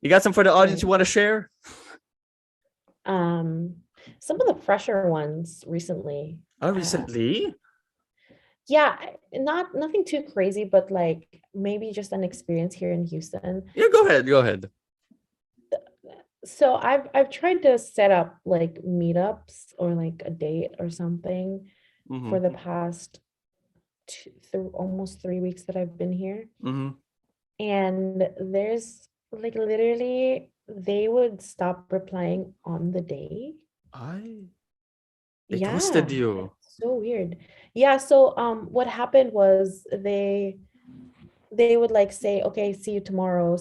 You got some for the audience you want to share? Some of the fresher ones recently. Recently? Yeah, nothing too crazy, but like maybe just an experience here in Houston. Yeah, go ahead. So I've tried to set up like meetups or like a date or something for the past almost 3 weeks that I've been here. And there's like literally they would stop replying on the day. They ghosted you. So weird. Yeah, so what happened was they would like say, okay, see you tomorrow,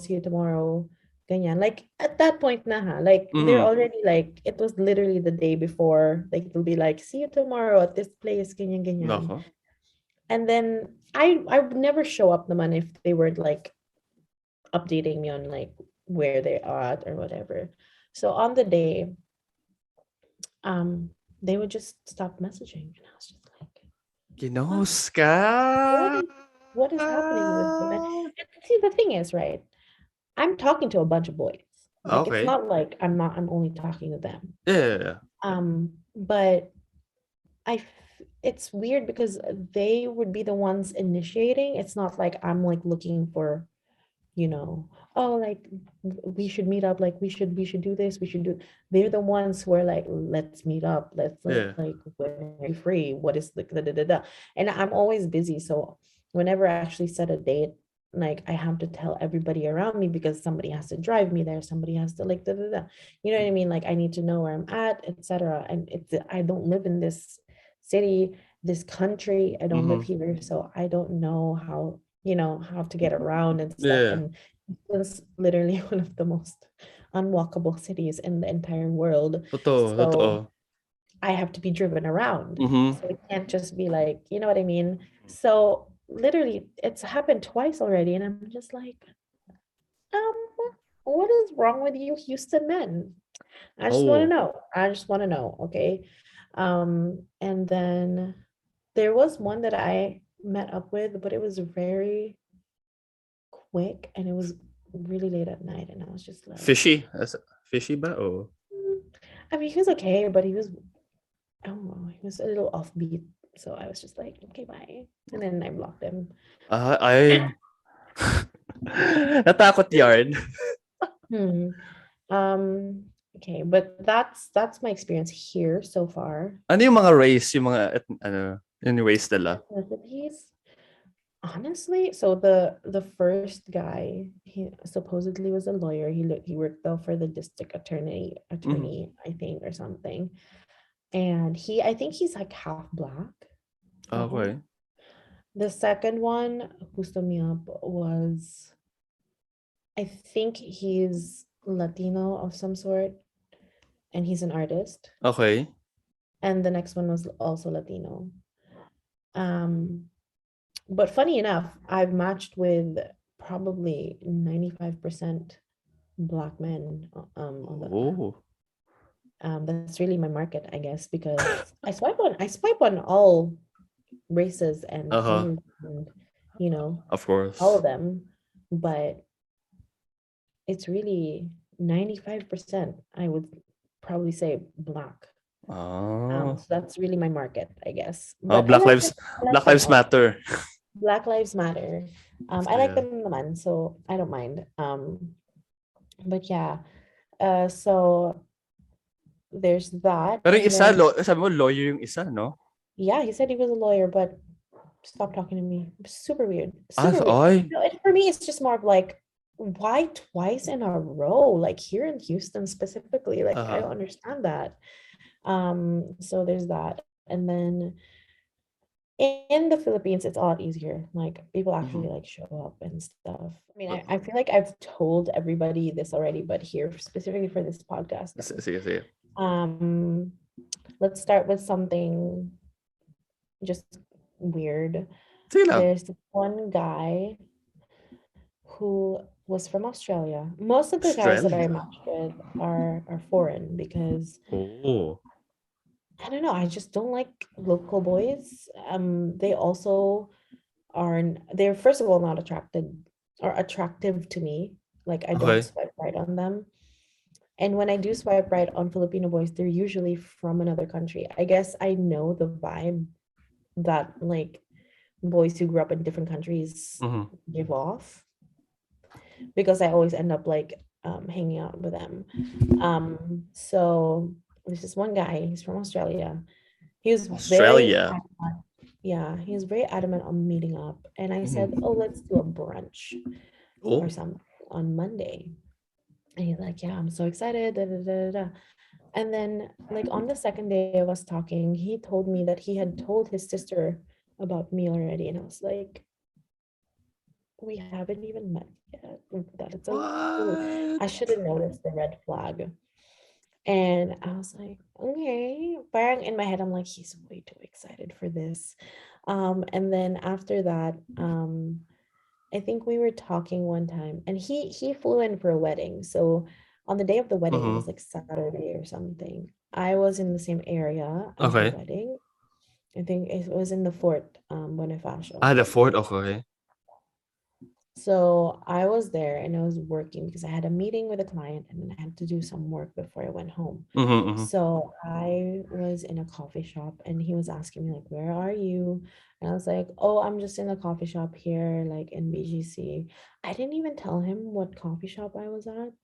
ganyan. Like at that point like they're already like, it was literally the day before, like they'll be like, see you tomorrow at this place, ganyan. And then I would never show up naman if they weren't like updating me on like where they're at or whatever. So on the day, they would just stop messaging, and I was just like, Ginos ka? What is happening with the men? And see, the thing is, right, I'm talking to a bunch of boys. Like it's not like I'm only talking to them. Yeah. But it's weird because they would be the ones initiating. It's not like I'm like looking for, oh, like we should meet up, like we should do this, they're the ones who are like, let's meet up, let's like when are you free, what is the and I'm always busy, so whenever I actually set a date, like I have to tell everybody around me because somebody has to drive me there, somebody has to like you know what I mean, like I need to know where I'm at, etc. And I don't live in this city, this country, I don't live here, so I don't know how to get around and stuff. And it's literally one of the most unwalkable cities in the entire world. So I have to be driven around. So it can't just be like, you know what I mean? So literally it's happened twice already. And I'm just like, what is wrong with you Houston men? I just want to know. Okay. And then there was one that I met up with, but it was very quick and it was really late at night, and I was just like, fishy ba? I mean, he was okay, but he was, I don't know, he was a little offbeat, so I was just like, okay, bye, and then I blocked him. Natakot yarn. Okay, but that's my experience here so far. Ano yung mga race, yung mga yung race nila? Honestly, so the first guy, he supposedly was a lawyer. He worked though for the district attorney, I think, or something. And I think he's like half black. Okay. The second one who stood me up was, I think he's Latino of some sort, and he's an artist. Okay. And the next one was also Latino. But funny enough, I've matched with probably 95% black men on the that's really my market, I guess, because I swipe on all races and colors and of course, all of them, but it's really 95%, I would probably say, black. So that's really my market, I guess. But Black Lives Matter. Black Lives Matter. I like them naman, so I don't mind. But yeah, so there's that. Pero yung isa, sabi mo lawyer yung isa, no? Yeah, he said he was a lawyer, but stop talking to me. Super weird. Weird. No, for me, it's just more of like, why twice in a row? Like here in Houston specifically, like I don't understand that. So there's that. And then in the Philippines, it's a lot easier. Like people actually like show up and stuff. I mean, I feel like I've told everybody this already, but here specifically for this podcast. Let's start with something just weird. There's one guy who was from Australia. Most of the guys that I matched with are foreign because I don't know, I just don't like local boys. They also they're first of all not attractive to me. Like I don't Okay. swipe right on them. And when I do swipe right on Filipino boys, they're usually from another country. I guess I know the vibe that like boys who grew up in different countries Mm-hmm. give off, because I always end up like hanging out with them. So there's this one guy, he's from Australia. He was very Australia. adamant. Yeah, he was very adamant on meeting up. And I said, Mm-hmm. oh, let's do a brunch or Oh. something on Monday. And he's like, yeah, I'm so excited. Da, da, da, da. And then, like, on the second day of us talking, he told me that he had told his sister about me already. And I was like, we haven't even met yet. That it's a, What? I should have noticed the red flag. And I was like, okay. Parang in my head, I'm like, he's way too excited for this. And then after that, I think we were talking one time, and he flew in for a wedding. So on the day of the wedding, it Mm-hmm. was like Saturday or something. I was in the same area as the Okay. wedding. I think it was in the Fort Ah, Bonifacio. the fort. Okay. So I was there and I was working because I had a meeting with a client and then I had to do some work before I went home. Mm-hmm. Mm-hmm. So I was in a coffee shop and he was asking me like, where are you? And I was like, oh, I'm just in a coffee shop here, like in BGC. I didn't even tell him what coffee shop I was at,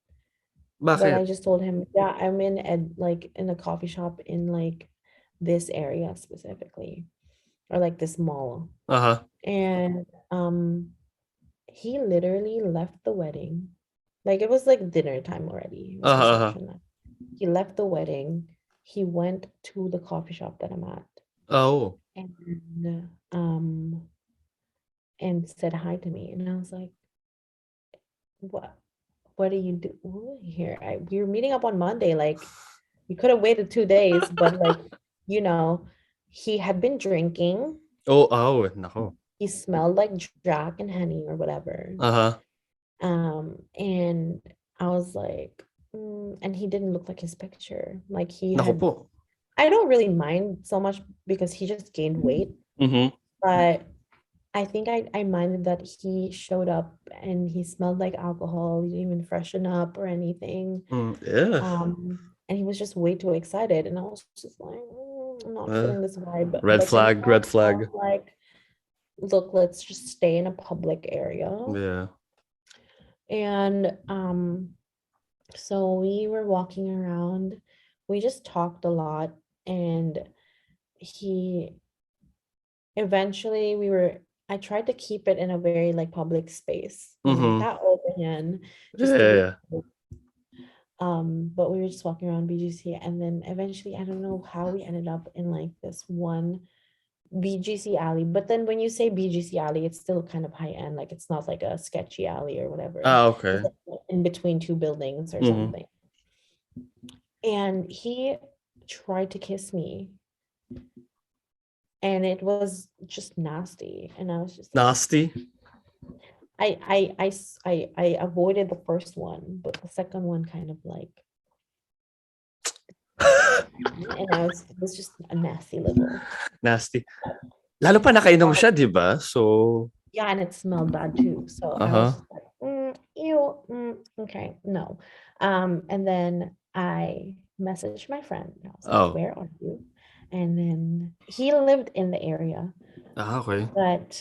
but I Bakit? just told him, yeah, I'm in like in a coffee shop in like this area specifically, or like this mall. Uh-huh. And he literally left the wedding. Like it was like dinner time already. It was Uh-huh. Uh-huh. reception night. He left the wedding. He went to the coffee shop that I'm at Oh. and um and said hi to me. And I was like, what do you do here? We were meeting up on Monday. Like we could have waited 2 days, but like, you know, he had been drinking. Oh, oh, nako. He smelled like Jack and honey or whatever. Uh-huh. And I was like, and he didn't look like his picture. Like he Nako had, po. I don't really mind so much because he just gained weight, Mm-hmm. but I think I minded that he showed up and he smelled like alcohol. He didn't even freshen up or anything. Mm, yeah. And he was just way too excited. And I was just like, I'm not Uh, feeling this vibe. red But then flag, red I was flag. like, look, let's just stay in a public area. Yeah. And so we were walking around. We just talked a lot, and he eventually I tried to keep it in a very like public space. Like Mm-hmm. that open Yeah, just to yeah, be yeah. but we were just walking around BGC, and then eventually I don't know how we ended up in like this one BGC alley. But then when you say BGC alley, it's still kind of high end. Like it's not like a sketchy alley or whatever. Ah, It's okay. like in between two buildings or Mm-hmm. something. And he tried to kiss me, and it was just nasty. And I was just like, Nasty. I avoided the first one, but the second one kind of like, and it was just a nasty level. Nasty. Lalo pa nakainom siya, di ba? So, Yeah, and it smelled bad too. So I was uh-huh. just like, ew, okay, no. And then I messaged my friend. I was like, Oh. where are you? And then he lived in the area, Ah, okay. but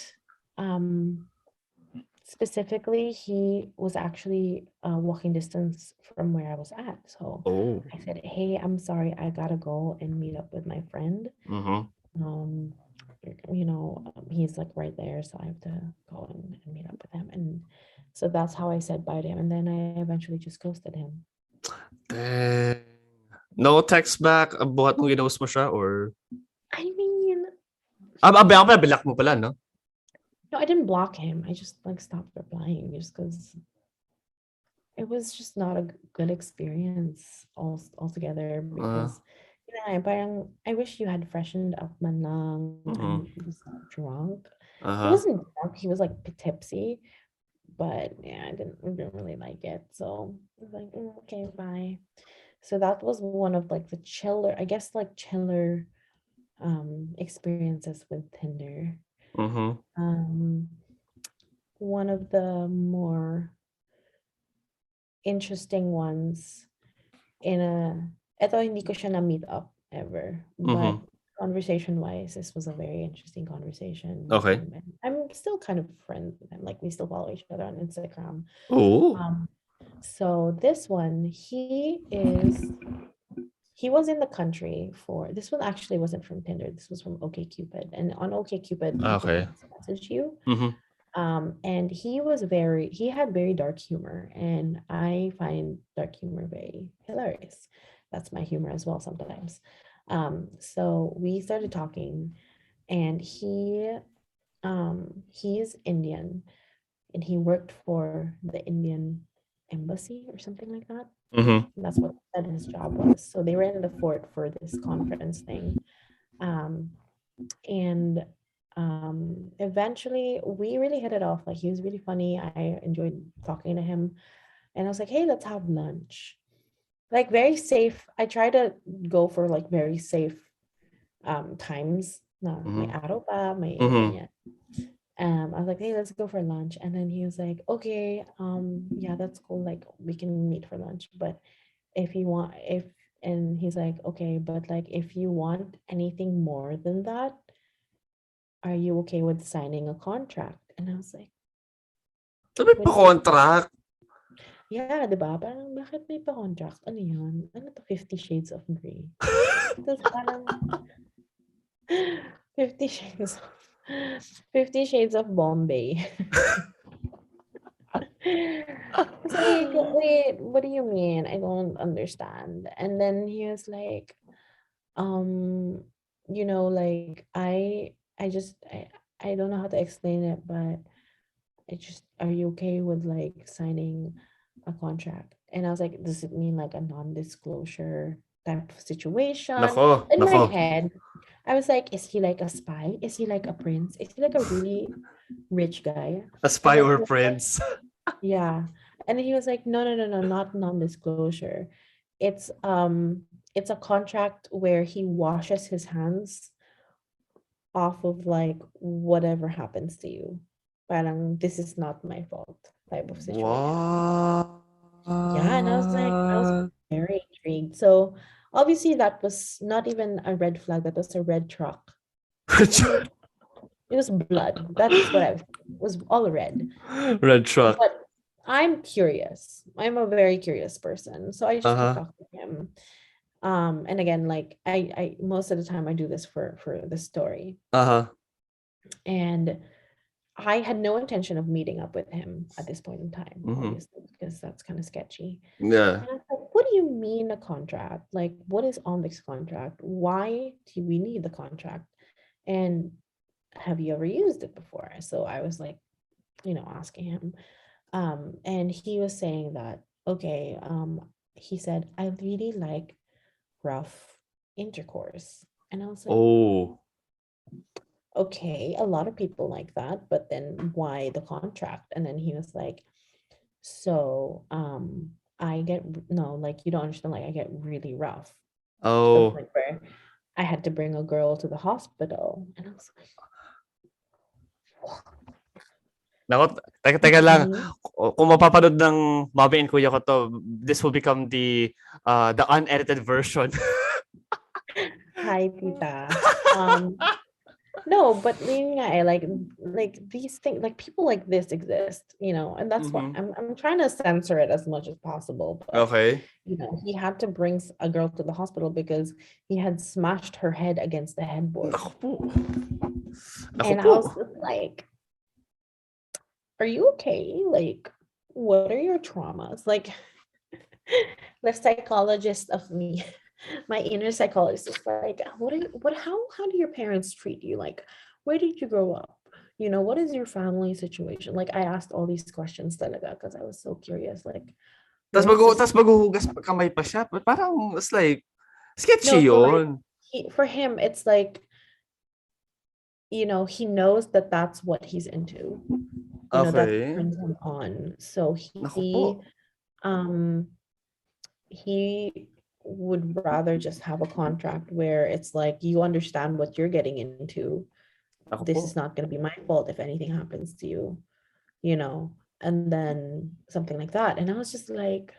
specifically, he was actually walking distance from where I was at. So Oh. I said, hey, I'm sorry, I gotta go and meet up with my friend. Mm-hmm. Um, he's like right there, so I have to go and meet up with him. And so that's how I said bye to him. And then I eventually just ghosted him. Dang. No text back buhat mong ginost mo siya or... I mean, Bilak mo pala, no? no, I didn't block him. I just like stopped replying just because it was just not a good experience altogether, because I wish you had freshened up man lang. Mm-hmm. And he was drunk. He Uh-huh. wasn't drunk, he was like tipsy, but yeah, I didn't really like it. So I was like, okay, bye. So that was one of like the chiller, I guess, like chiller experiences with Tinder. Mm-hmm. Um one of the more interesting ones in eto hindi ko siya na-meet up ever, but conversation-wise, this was a very interesting conversation. Okay. And I'm still kind of friends with him. Like we still follow each other on Instagram. Oh. So this one, he was in the country for this one actually wasn't from Tinder. This was from OkCupid. And on OkCupid, people Okay. text message you. Mm-hmm. And he had very dark humor, and I find dark humor very hilarious. That's my humor as well sometimes. So we started talking, and he's Indian, and he worked for the Indian embassy or something like that. Mm-hmm. That's what said his job was. So they rented a fort for this conference thing. Um, and eventually we really hit it off. Like he was really funny. I enjoyed talking to him. And I was like, hey, let's have lunch. Like very safe. I try to go for like very safe times. No, may araw pa, may ganyan. I was like, hey, let's go for lunch. And then he was like, okay, yeah, that's cool. Like we can meet for lunch. But if you want, if and he's like, okay, but like if you want anything more than that, are you okay with signing a contract? And I was like, Sabi what pa do you contract. yeah, di ba? Parang bakit may pa-contract? Ano yun? Ano to 50 Shades of Grey? Tapos parang 50 Shades of 50 Shades of Bombay. It's like, wait, what do you mean? I don't understand. And then he was like, um, like I don't know how to explain it, but it just are you okay with like signing a contract? And I was like, does it mean like a non-disclosure type of situation? Nako, In my nako. head, I was like, is he like a spy? Is he like a prince? Is he like a really rich guy? A And spy then he or was like, prince. yeah. And then he was like, no, no, no, no, not non-disclosure. It's it's a contract where he washes his hands off of like whatever happens to you. Parang this is not my fault type of situation. What? Yeah, and I was very intrigued. So obviously that was not even a red flag, that was a red truck. It was blood. That's what I was all red. Red truck. But I'm curious. I'm a very curious person. So I just kept Uh-huh. talking to him. And again, like I most of the time I do this for the story. Uh-huh. And I had no intention of meeting up with him at this point in time, Mm-hmm. obviously, because that's kind of sketchy. Yeah. And I was like, what do you mean a contract? Like, what is on this contract? Why do we need the contract? And have you ever used it before? So I was like, asking him. And he was saying that, okay, he said, I really like rough intercourse. And I was like, Oh. okay, a lot of people like that, but then why the contract? And then he was like, so I get no, like you don't understand, like I get really rough to the Oh. point where I had to bring a girl to the hospital. And I was like, Nako, teka lang. okay. Kung mapapanood ng mami and kuya ko to, this will become the unedited version. Hi, tita. No, but yun nga like these things, like people like this exist, and that's why Mm-hmm. I'm trying to censor it as much as possible. But Okay. he had to bring a girl to the hospital because he had smashed her head against the headboard. Naku po. Naku And po. I was just like, are you okay? Like, what are your traumas? Like, the psychologist of me, my inner psychologist is like, how do your parents treat you? Like, where did you grow up? What is your family situation? Like, I asked all these questions talaga because I was so curious. Like, what is this? Tas maghuhugas kamay pa siya. Parang, it's like, No, sketchy so like, yun. for him, it's like, he knows that that's what he's into. That Okay. turns him on. So Naku po. um he would rather just have a contract where it's like you understand what you're getting into. Naku po. This is not going to be my fault if anything happens to you, you know. and then something like that. And I was just like,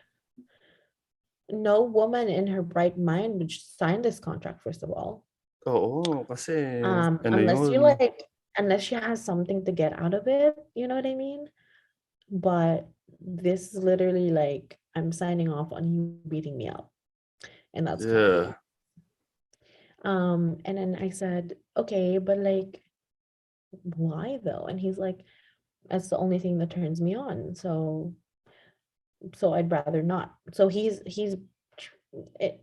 no woman in her right mind would sign this contract, first of all. Oo, kasi ano Unless you yun? unless she has something to get out of it, you know what I mean? But this is literally like, I'm signing off on you beating me up. And that's kind of Yeah. weird. And then I said, okay, but like, why though? And he's like, that's the only thing that turns me on. So I'd rather not. So it,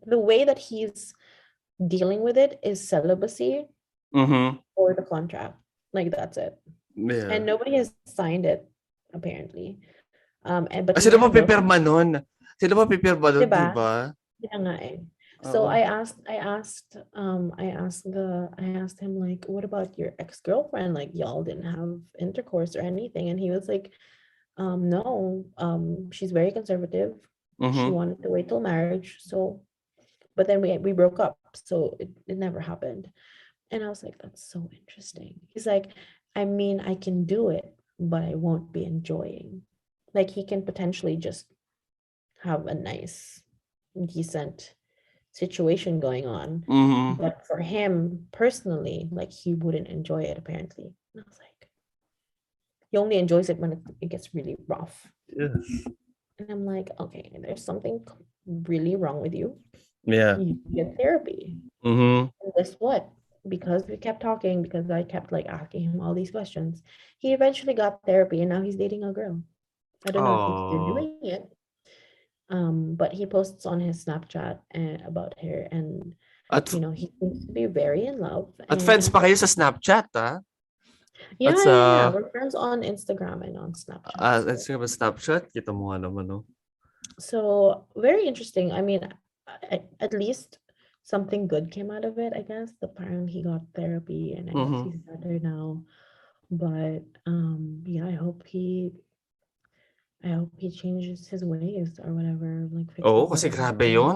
the way that he's dealing with it is celibacy or the contract. Like that's it. Yeah. And nobody has signed it, apparently. But he Sino ba had no, pipirma nun? Sino ba pipirma nun, di 'di ba? ba? Yun nga eh. So Oo. I asked him like, what about your ex-girlfriend? Like y'all didn't have intercourse or anything. And he was like, no, she's very conservative. She Mhm. wanted to wait till marriage. So, but then we broke up. So it never happened. And I was like, that's so interesting. He's like, I mean, I can do it, but I won't be enjoying. Like he can potentially just have a nice, decent situation going on. Mhm. But for him personally, like he wouldn't enjoy it apparently. And I was like, he only enjoys it when it gets really rough. Yes. And I'm like, okay, there's something really wrong with you. Yeah. You get therapy. Mhm. And guess what? Because we kept talking, because I kept like asking him all these questions, he eventually got therapy and now he's dating a girl. I don't know if he's still Oh. doing it. But he posts on his Snapchat about her, and At he seems to be very in love. at And friends I'm pa like, kayo sa Snapchat, ah? yeah, That's yeah, yeah. We're friends on Instagram and on Snapchat. that's nga ba Snapchat? Kita mo nga naman, no? So very interesting. I mean, at least something good came out of it, I guess. Apparently he got therapy and I guess Mhm. he's better now. But yeah, I hope he changes his ways or whatever, like Oo, fixes kasi whatever. grabe yun.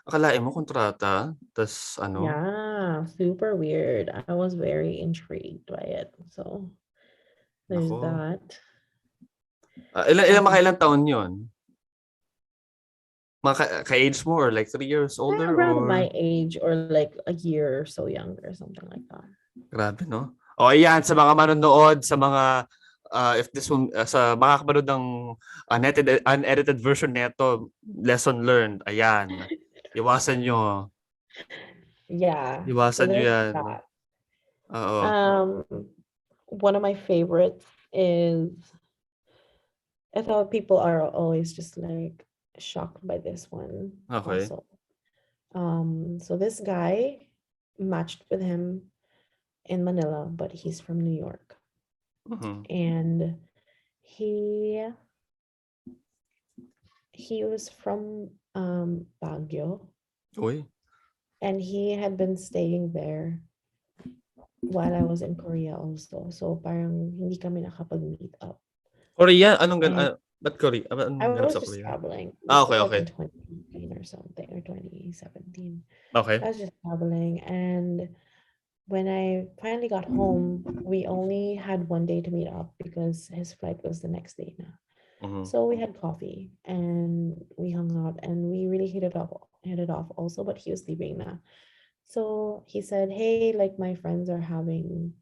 Akalain mo kontrata, tas ano? Yeah, super weird. I was very intrigued by it. So there's Naku. that. Makailang taon yun? Ka-age mo or like 3 years older Around my or? age or like a year or so younger, something like that. Grabe, no? O, ayan, sa mga manonood, sa mga, if this one, sa mga kapanood ng unedited version neto, lesson learned, ayan. Iwasan nyo. Yeah, so Iwasan nyo there's yan. that. Oo. Um, one of my favorites is, I thought people are always just like shocked by this one Okay. also. So this guy matched with him in Manila, but he's from New York. Mhm. And he was from Baguio, Uy. and he had been staying there while I was in Korea also. So parang hindi kami nakapag-meet up. Korea, anong And ba't Korea? I Anong ganap was sa just Korea? traveling. This Okay, was like okay. in 2018 or something, or 2017. Okay. I was just traveling, and when I finally got home, we only had one day to meet up because his flight was the next day now. Mhm. So we had coffee and we hung out and we really hit it off also, but he was leaving now. So he said, hey, like my friends are having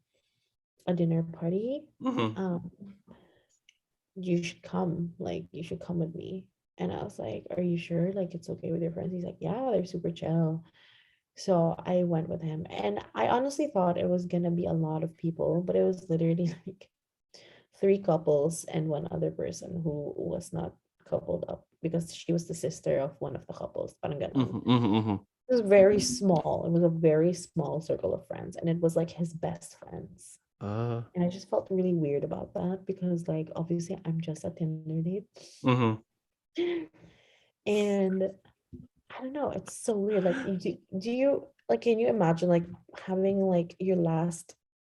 a dinner party. Mhm. Um, you should come. Like you should come with me. And I was like, are you sure? Like it's okay with your friends? He's like, yeah, they're super chill. So I went with him. And I honestly thought it was gonna be a lot of people, but it was literally like three couples and one other person who was not coupled up because she was the sister of one of the couples. Parang ganon. Mhm, mhm, mhm. It was very small. It was a very small circle of friends, and it was like his best friends. Ah. And I just felt really weird about that because, like, obviously, I'm just a Tinder date, Mhm. and I don't know. It's so weird. Like, do you like? Can you imagine like having like your last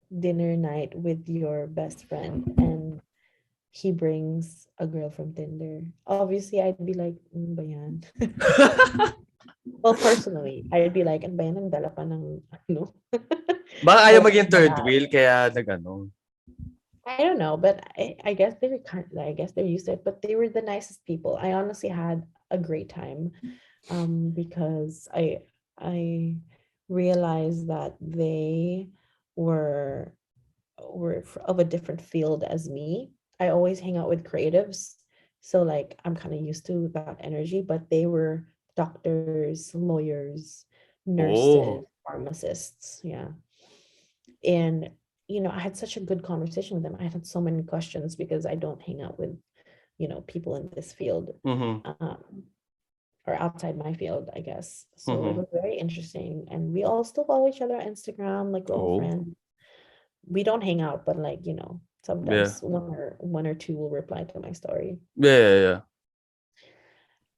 dinner night with your best friend and he brings a girl from Tinder? Obviously, I'd be like, ba yan? Well, personally, I'd be like, ano ba yan? Nagdala pa ng ano? Baka ayaw Boyfriend maging ba third yan? wheel kaya nag-ano. I don't know, but I guess they were I guess they're used to it, but they were the nicest people. I honestly had a great time, because I realized that they were of a different field as me. I always hang out with creatives, so like I'm kind of used to that energy, but they were doctors, lawyers, nurses, Oh. pharmacists, yeah. And I had such a good conversation with them. I had so many questions because I don't hang out with people in this field, Mm-hmm. or outside my field, I guess. So it Mm-hmm. was very interesting, and we all still follow each other on Instagram, like we're all Oh. friends. We don't hang out, but like Yeah. sometimes one or two will reply to my story. Yeah, yeah, yeah.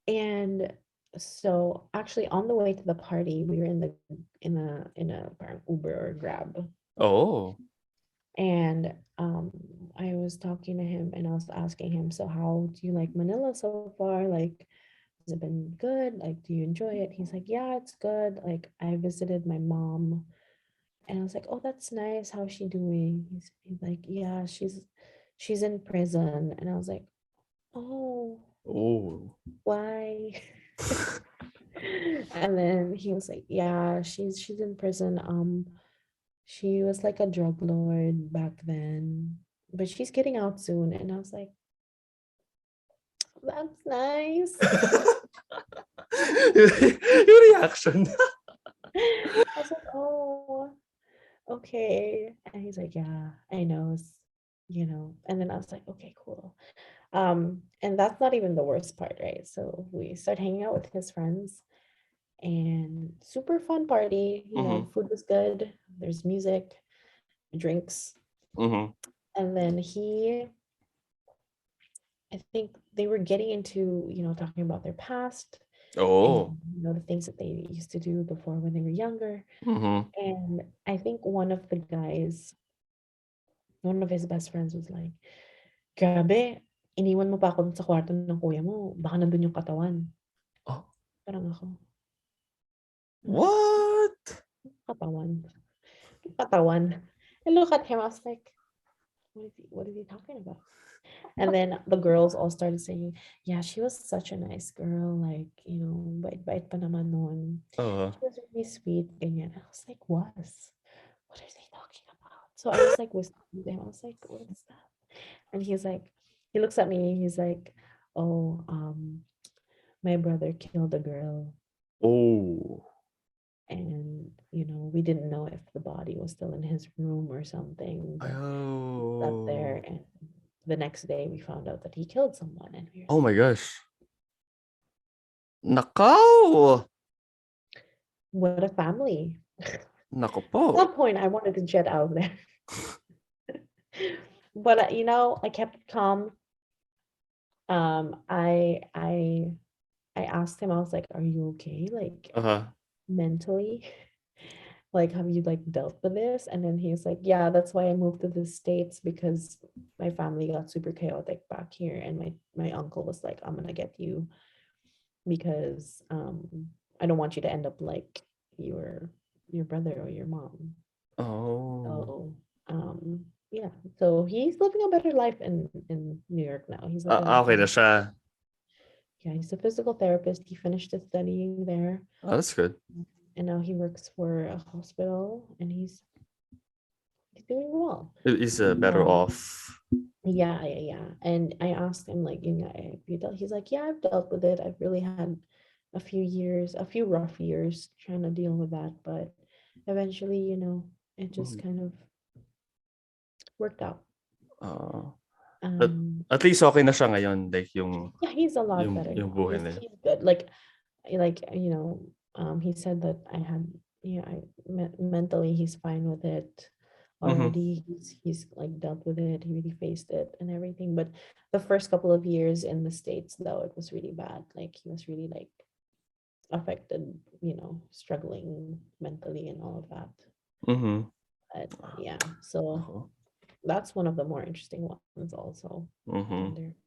And so actually on the way to the party, we were in a parang Uber or Grab. Oh. And I was talking to him and I was asking him, so how do you like Manila so far? Like, has it been good? Like, do you enjoy it? He's like, yeah, it's good. Like, I visited my mom. And I was like, oh, that's nice. How's she doing? He's like, yeah, she's in prison. And I was like, oh, Oh. why? And then he was like, yeah, she's in prison. She was like a drug lord back then, but she's getting out soon. And I was like, that's nice. Your reaction. I was like, oh, okay. And he's like, yeah, I know. And then I was like, okay, cool. And that's not even the worst part, right? So we start hanging out with his friends and super fun party. Mm-hmm. Food was good. There's music, drinks. Mm-hmm. And then I think they were getting into, talking about their past and, Oh. the things that they used to do before when they were younger. Mm-hmm. And I think one of his best friends was like, grabe, iniwan mo pa ako dun sa kwarto ng kuya mo. Baka nandun yung katawan. Oh. Parang ako, What? katawan. Katawan. I look at him, I was like, what is he talking about? And then the girls all started saying, yeah, she was such a nice girl. Like, bait-bait pa naman nun. Uh. She was really sweet. Ganyan. I was like, what are they talking about? So I was like whispering to him. I was like, what is that? And he looks at me. He's like, oh, my brother killed a girl. Oh. And, we didn't know if the body was still in his room or something, but slept there. Oh. And the next day we found out that he killed someone. And we were Oh like, my gosh. Nakaw. what a family. Nako po. At that point, I wanted to jet out of there. But, I kept calm. I asked him, I was like, are you okay? Like, Uh-huh. mentally? Like, have you like dealt with this? And then he's like, yeah, that's why I moved to the States, because my family got super chaotic back here. And my uncle was like, I'm gonna get you because I don't want you to end up like your brother or your mom. Oh. So yeah. So he's living a better life in New York now. He's like Okay na siya. yeah, he's a physical therapist. He finished his studying there. Oh, that's good. And now he works for a hospital and he's doing well. He's better Um, off. yeah. And I asked him like, have you dealt? He's like, yeah, I've dealt with it. I've really had a few rough years trying to deal with that, but eventually, it just Mhm. kind of worked out. Uh, at, Um, at least okay na siya ngayon, like yeah, he's a lot better yung now. buhay He's, nila. he's good. Like he said that mentally he's fine with it Mhm. already. He's like dealt with it. He really faced it and everything. But the first couple of years in the States, though, it was really bad. Like he was really like affected, struggling mentally and all of that. Mhm. But yeah, so Ako. that's one of the more interesting ones also. Mhm. Tinder.